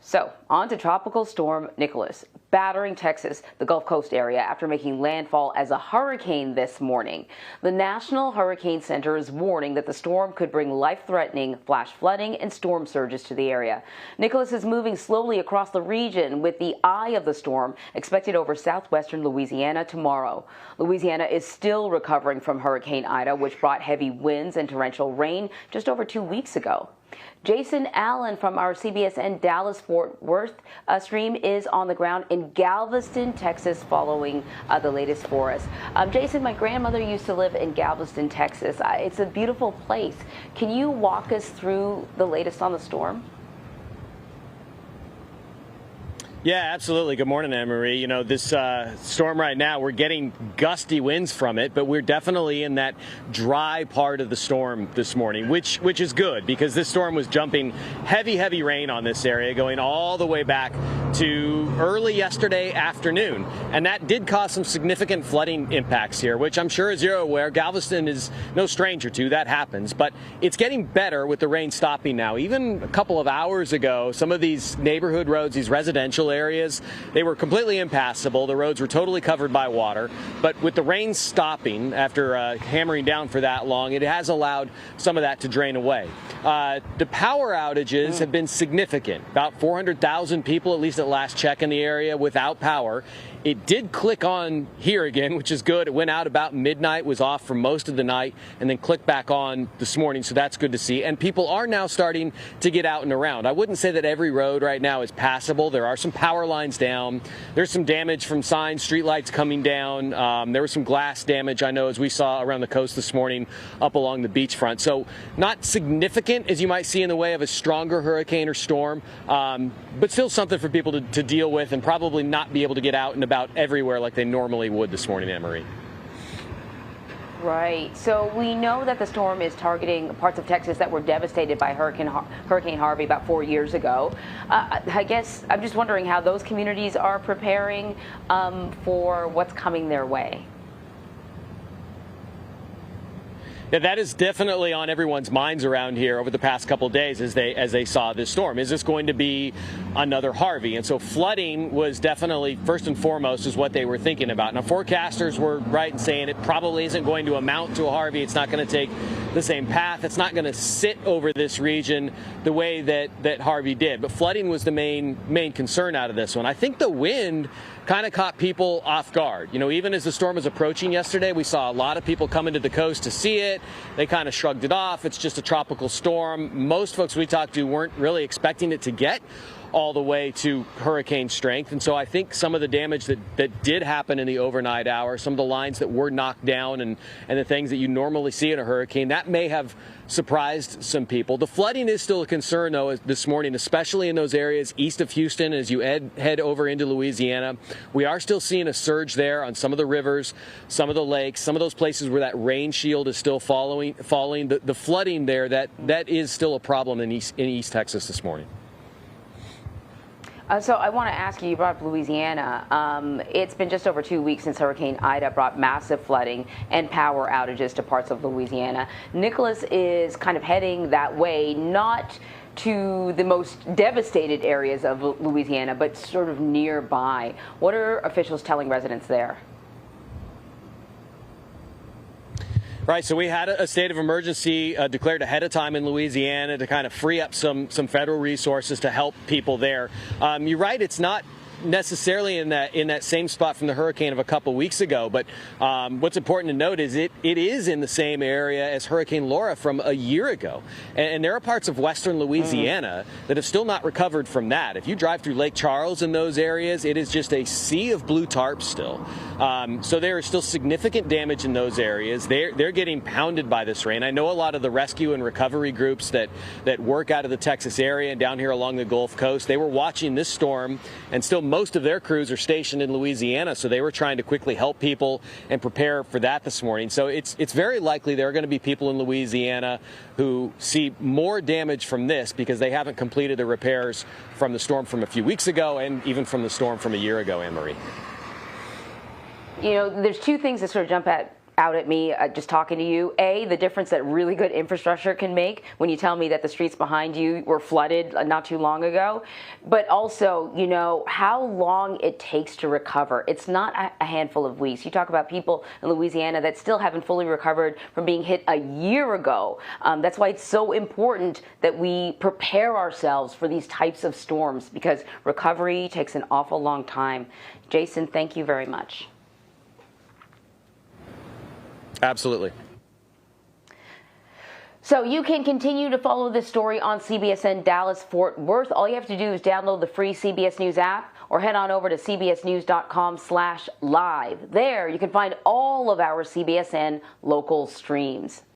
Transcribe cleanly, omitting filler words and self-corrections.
So, on to Tropical Storm Nicholas, battering Texas, the Gulf Coast area, after making landfall as a hurricane this morning. The National Hurricane Center is warning that the storm could bring life-threatening flash flooding and storm surges to the area. Nicholas is moving slowly across the region, with the eye of the storm expected over southwestern Louisiana tomorrow. Louisiana is still recovering from Hurricane Ida, which brought heavy winds and torrential rain just over 2 weeks ago. Jason Allen from our CBSN Dallas-Fort Worth stream is on the ground in Galveston, Texas, following the latest for us. Jason, my grandmother used to live in Galveston, Texas. It's a beautiful place. Can you walk us through the latest on the storm? Yeah, absolutely. Good morning, Anne-Marie. You know, this storm right now, we're getting gusty winds from it, but we're definitely in that dry part of the storm this morning, which is good, because this storm was jumping heavy rain on this area, going all the way back to early yesterday afternoon. And that did cause some significant flooding impacts here, which I'm sure, as you're aware, Galveston is no stranger to. That happens. But it's getting better with the rain stopping now. Even a couple of hours ago, some of these neighborhood roads, these residential areas, they were completely impassable. The roads were totally covered by water. But with the rain stopping after hammering down for that long, it has allowed some of that to drain away. The power outages have been significant. About 400,000 people, at least at last check, in the area without power. It did click on here again, which is good. It went out about midnight, was off for most of the night, and then clicked back on this morning, so that's good to see. And people are now starting to get out and around. I wouldn't say that every road right now is passable. There are some power lines down. There's some damage from signs, street lights coming down. There was some glass damage, I know, as we saw around the coast this morning up along the beachfront. So not significant, as you might see, in the way of a stronger hurricane or storm, but still something for people to deal with, and probably not be able to get out and about everywhere like they normally would this morning, Anne-Marie. Right. So we know that the storm is targeting parts of Texas that were devastated by Hurricane Harvey about 4 years ago. I guess I'm just wondering how those communities are preparing for what's coming their way. Yeah, that is definitely on everyone's minds around here over the past couple of days as they saw this storm. Is this going to be another Harvey? And so flooding was definitely first and foremost is what they were thinking about. Now, forecasters were right in saying it probably isn't going to amount to a Harvey. It's not going to take the same path. It's not going to sit over this region the way that Harvey did. But flooding was the main concern out of this one. I think the wind kind of caught people off guard. You know, even as the storm was approaching yesterday, we saw a lot of people coming to the coast to see it. They kind of shrugged it off. It's just a tropical storm. Most folks we talked to weren't really expecting it to get all the way to hurricane strength. And so I think some of the damage that did happen in the overnight hours, some of the lines that were knocked down and the things that you normally see in a hurricane, that may have surprised some people. The flooding is still a concern, though, this morning, especially in those areas east of Houston as you head over into Louisiana. We are still seeing a surge there on some of the rivers, some of the lakes, some of those places where that rain shield is still falling. The flooding there, that is still a problem in East Texas this morning. So I want to ask you brought up Louisiana. It's been just over 2 weeks since Hurricane Ida brought massive flooding and power outages to parts of Louisiana. Nicholas is kind of heading that way, not to the most devastated areas of Louisiana, but sort of nearby. What are officials telling residents there? Right, so we had a state of emergency declared ahead of time in Louisiana to kind of free up some federal resources to help people there. You're right, it's not necessarily in that same spot from the hurricane of a couple weeks ago, but what's important to note is it is in the same area as Hurricane Laura from a year ago, and there are parts of western Louisiana that have still not recovered from that. If you drive through Lake Charles in those areas, it is just a sea of blue tarps still. So there is still significant damage in those areas. They're getting pounded by this rain. I know a lot of the rescue and recovery groups that work out of the Texas area and down here along the Gulf Coast, they were watching this storm, and still most of their crews are stationed in Louisiana, so they were trying to quickly help people and prepare for that this morning. So it's very likely there are going to be people in Louisiana who see more damage from this because they haven't completed the repairs from the storm from a few weeks ago and even from the storm from a year ago, Anne-Marie. You know, there's two things that sort of jump out at me just talking to you. A, the difference that really good infrastructure can make when you tell me that the streets behind you were flooded not too long ago. But also, you know, how long it takes to recover. It's not a handful of weeks. You talk about people in Louisiana that still haven't fully recovered from being hit a year ago. That's why it's so important that we prepare ourselves for these types of storms, because recovery takes an awful long time. Jason, thank you very much. Absolutely. So you can continue to follow this story on CBSN Dallas Fort Worth. All you have to do is download the free CBS News app or head on over to cbsnews.com/live. There you can find all of our CBSN local streams.